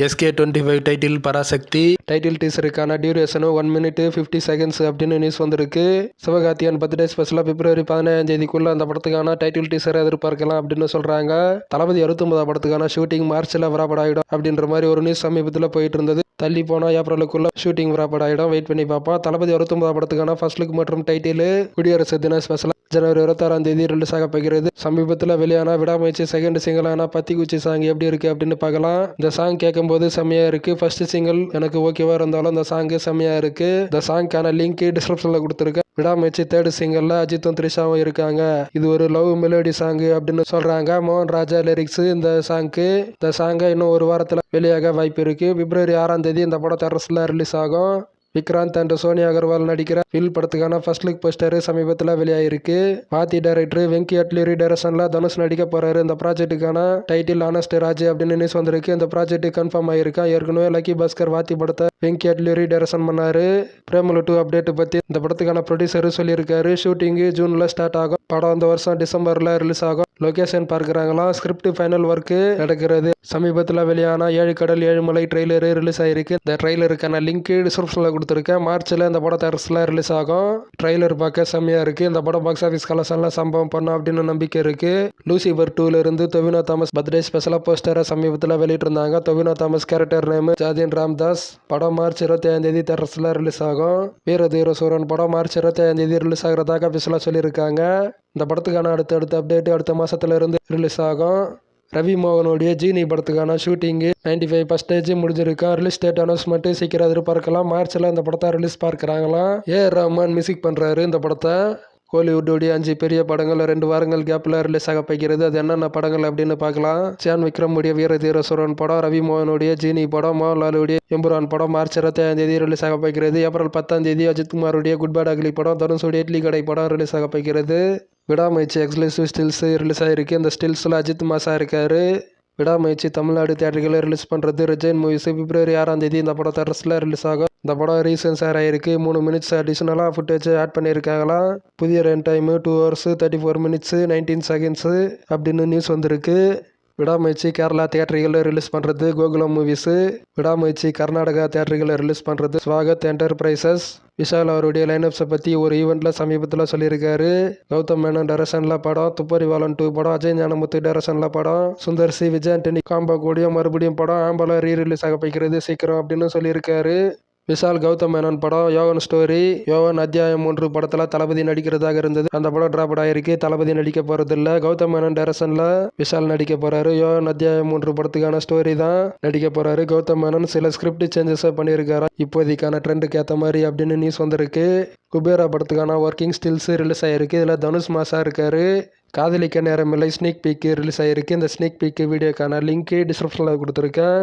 SK25 title Parasakthi title டீசருக்கான டியூரேஷனும் 1 minute 50 seconds அப்படின்னு நியூஸ் வந்திருக்கு. சிவகார்த்திகேயன் பர்த்டே ஸ்பெஷலாக பிப்ரவரி 17ஆம் தேதிக்குள்ள அந்த படத்துக்கான டைட்டில் டீசரை எதிர்பார்க்கலாம் அப்படின்னு சொல்றாங்க. தளபதி 69 படத்துக்கான ஷூட்டிங் மார்ச்ல வரப்படாயிடும் அப்படின்ற மாதிரி ஒரு நியூஸ் சமீபத்தில் போயிட்டு இருந்தது. தள்ளி போனால் ஏப்ரலுக்குள்ள ஷூட்டிங் வரப்படாயிடும், வெயிட் பண்ணி பார்ப்போம். தளபதி 69 படத்துக்கான ஃபர்ஸ்ட் லுக் மற்றும் டைட்டில் குடியரசு தின ஸ்பெஷலாக ஜனவரி 26ஆம் தேதி ரிலீஸ் ஆக போகிறது. சமீபத்தில் வெளியான விடாமுயற்சி செகண்ட் சிங்கிளான பத்திக்குச்சி சாங் எப்படி இருக்கு அப்படின்னு பார்க்கலாம். இந்த சாங் கேட்கும்போது செம்மையா இருக்கு. ஃபர்ஸ்ட் சிங்கிள் எனக்கு ஓகேவா இருந்தாலும் இந்த சாங் செம்மையா இருக்கு. இந்த சாங்கான லிங்க் டிஸ்கிரிப்ஷன்ல கொடுத்துருக்கேன். விடாமுயற்சி தேர்ட் சிங்கிள்ல அஜித்தும் த்ரிஷாவும் இருக்காங்க. இது ஒரு லவ் மெலோடி சாங் அப்படின்னு சொல்றாங்க. மோகன் ராஜா லிரிக்ஸ் இந்த சாங்க்கு. இந்த சாங்கை இன்னும் ஒரு வாரத்தில் வெளியாக வாய்ப்பு இருக்கு. பிப்ரவரி 6ஆம் தேதி இந்த படம் தேட்டர்ஸ்ல ரிலீஸ் ஆகும். விக்ராந்த் அண்ட் சோனியா அகர்வால் நடிக்கிற வில் படத்துக்கான ஃபர்ஸ்ட் லுக் போஸ்டர் சமீபத்தில் வெளியாயிருக்கு. பாத்தி டைரக்டர் வெங்கி அட்லூரி டைரக்ஷன்ல தனுஷ் நடிக்க போறாரு. இந்த ப்ராஜெக்ட்டுக்கான டைட்டில் ஆனஸ்ட் ராஜ் அப்படின்னு நியூஸ் வந்திருக்கு. இந்த ப்ராஜெக்ட் கன்ஃபார்ம் ஆயிருக்கா. ஏற்கனவே லக்கி பாஸ்கர் வாத்தி படத்தை வெங்கி அட்லூரி டைரக்ஷன் பண்ணாரு. பிரேமலு 2 அப்டேட் பத்தி இந்த படத்துக்கான ப்ரொடியூசர் சொல்லியிருக்காரு. ஷூட்டிங் ஜூன்ல ஸ்டார்ட் ஆகும். படம் இந்த வருஷம் டிசம்பர்ல ரிலீஸ் ஆகும். லொகேஷன் பார்க்குறாங்களாம். ஸ்கிரிப்ட் ஃபைனல் ஒர்க்கு நடக்கிறது. சமீபத்தில் வெளியான 7 கடல் 7 மலை ட்ரெய்லர் ரிலீஸ் ஆயிருக்கு. இந்த ட்ரெய்லருக்கான லிங்க் டிஸ்கிரிப்ஷனில் கொடுத்துருக்கேன். மார்ச்ல இந்த படம் தேட்டர்ஸ்ல ரிலீஸ் ஆகும். ட்ரெய்லர் பார்க்க செம்மையா இருக்கு. இந்த படம் பாக்ஸ் ஆஃபீஸ் கலெக்ஷன்ல சம்பவம் பண்ணும் அப்படின்னு நம்பிக்கை இருக்கு. லூசிபர் 2ல இருந்து டொவினோ தாமஸ் பர்த்டே ஸ்பெஷலாக போஸ்டரை சமீபத்தில் வெளியிட்டிருந்தாங்க. Tovino Thomas character name Jathin Ramdas. படம் மார்ச் 25ஆம் தேதி தேட்டர்ஸ்ல ரிலீஸ் ஆகும். வீரதீர சூரன் படம் மார்ச் 25ஆம் தேதி ரிலீஸ் ஆகிறதாக அஃபிஷியலாக சொல்லியிருக்காங்க. இந்த படத்துக்கான அடுத்த அப்டேட் அடுத்த மாசத்துல இருந்து ரிலீஸ் ஆகும். ரவி மோகனுடைய ஜீனி படத்துக்கான ஷூட்டிங் 95% முடிஞ்சிருக்கா. ரிலீஸ் டேட் அனௌன்ஸ்மெண்ட் சீக்கிரம் எதிர்பார்க்கலாம். மார்ச்ல இந்த படத்தை ரிலீஸ் பார்க்குறாங்களாம். ரஹ்மான் மியூசிக் பண்றாரு இந்த படத்தை. கோலிவுட்டுடைய 5 பெரிய படங்கள் 2 வாரங்கள் கேப்ல ரிலீஸ் ஆக போகிறது. அது என்னென்ன படங்கள் அப்படின்னு பார்க்கலாம். சியான் விக்ரமுடைய வீரதீர சூரன் படம், ரவி மோகனுடைய ஜீனி படம், மோகன்லாலுடைய எம்புரான் படம் மார்ச் 25ஆம் தேதி ரிலீஸ் ஆக போகிறது. ஏப்ரல் 10ஆம் தேதி அஜித்குமாருடைய குட் பேட் அக்லி படம், தனுஷுடைய இட்லி கடை படம் ரிலீஸ் ஆக போகிறது. விடாமுயற்சி எக்ஸ்க்ளூசிவ் ஸ்டில்ஸ் ரிலீஸ் ஆயிருக்கு. இந்த ஸ்டில்ஸில் அஜித் மாசா இருக்காரு. விடாமுயற்சி தமிழ்நாடு தியேட்டர்களை ரிலீஸ் பண்ணுறது ரிஜைன் மூவிஸ். பிப்ரவரி 6ஆம் தேதி இந்த படம் தேட்டர்ஸில் ரிலீஸ் ஆகும். இந்த படம் ரீசன்ஸ் ஆகிருக்கு. 3 minutes அடிஷனலாக ஃபுட்டேஜ் ஆட் பண்ணியிருக்காங்களாம். புதிய run time 2 hours 34 minutes 19 seconds அப்படின்னு நியூஸ் வந்திருக்கு. விடாமுயற்சி கேரளா தியேட்டர்களை ரிலீஸ் பண்ணுறது கோகுலம் மூவிஸு. விடாமுயற்சி கர்நாடகா தியேட்டர்களை ரிலீஸ் பண்ணுறது ஸ்வாகத் என்டர்பிரைசஸ். விஷால் அவருடைய லைனப்ஸை பற்றி ஒரு ஈவெண்ட்டில் சமீபத்தில் சொல்லியிருக்காரு. கௌதம் மேனன் டைரக்ஷனில் படம், துப்பறிவாளன் 2 படம், அஜய் ஞானமுத்து டைரக்ஷனில் படம், சுந்தர் சி விஜய் ஆண்டனி காம்போ கூடிய மறுபடியும் படம் ஆம்பலம் ரீரிலீஸ் ஆக போகிறது சீக்கிரம் அப்படின்னு சொல்லியிருக்காரு. விஷால் கௌதம் மேனன் படம் யோகன் ஸ்டோரி யோகன் அத்தியாயம் 3 படத்தில் தளபதி நடிக்கிறதாக இருந்தது. அந்த படம் டிராப்ட் ஆயிருக்கு. தளபதி நடிக்க போறதில்ல. கௌதம் மேனன் டைரக்ஷன்ல விஷால் நடிக்க போறாரு. யோகன் அத்தியாயம் 3 படத்துக்கான ஸ்டோரி தான் நடிக்க போறாரு. கௌதம் மேனன் சில ஸ்கிரிப்ட் சேஞ்சஸ் பண்ணியிருக்காரு இப்போதைக்கான ட்ரெண்டுக்கு ஏற்ற மாதிரி அப்படின்னு நியூஸ் வந்திருக்கு. குபேரா படத்துக்கான ஒர்க்கிங் ஸ்டில்ஸ் ரிலீஸ் ஆயிருக்கு. இதில் தனுஷ் மாசா இருக்காரு. காதலிக்க நேரமில்லை ஸ்னீக் பீக் ரிலீஸ் ஆயிருக்கு. இந்த ஸ்னீக் பீக் வீடியோக்கான லிங்க் டிஸ்கிரிப்ஷனில் கொடுத்துருக்கேன்.